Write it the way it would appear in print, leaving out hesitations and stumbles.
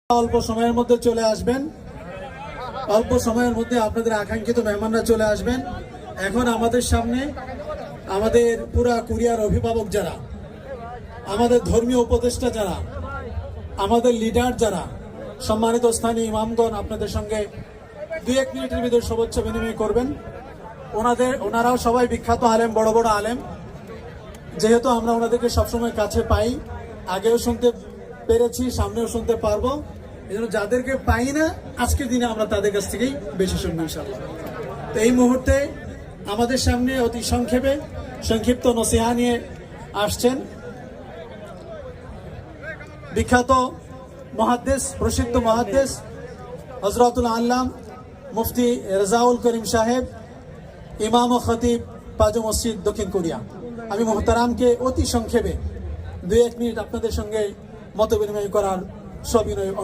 অল্প সময়ের মধ্যে চলে আসবেন, অল্প সময়ের মধ্যে আপনাদের আকাঙ্ক্ষিত মেহমানরা চলে আসবেন। এখন আমাদের সামনে আমাদের পুরা কুরিয়ার অভিভাবক যারা, আমাদের ধর্মীয় উপদেষ্টা যারা, আমাদের লিডার যারা, সম্মানিত স্থানীয় ইমামগণ আপনাদের সঙ্গে 2-1 মিনিটের ভিতরে শুভেচ্ছা বিনিময় করবেন। ওনারাও সবাই বিখ্যাত আলেম, বড় বড় আলেম। যেহেতু আমরা ওনাদেরকে সবসময় কাছে পাই, আগেও শুনতে পেরেছি, সামনেও শুনতে পারবো। এই জন্য যাদেরকে পাই না আজকের দিনে আমরা তাদের কাছ থেকেই বেশি শুনবো ইনশাআল্লাহ। তো এই মুহূর্তে আমাদের সামনে অতি সংক্ষিপ্ত নসিহা নিয়ে আসছেন বিখ্যাত মুহাদ্দিস, প্রসিদ্ধ মুহাদ্দিস হযরতুল আল্লাম মুফতি রেজাউল করিম সাহেব, ইমাম ও খতিব পাজু মসজিদ, দক্ষিণ কোরিয়া। আমি মুহতারামকে অতি সংক্ষেপে 2-1 মিনিট আপনাদের সঙ্গে মত বিনিময় করার সবিনয় অনুরোধ।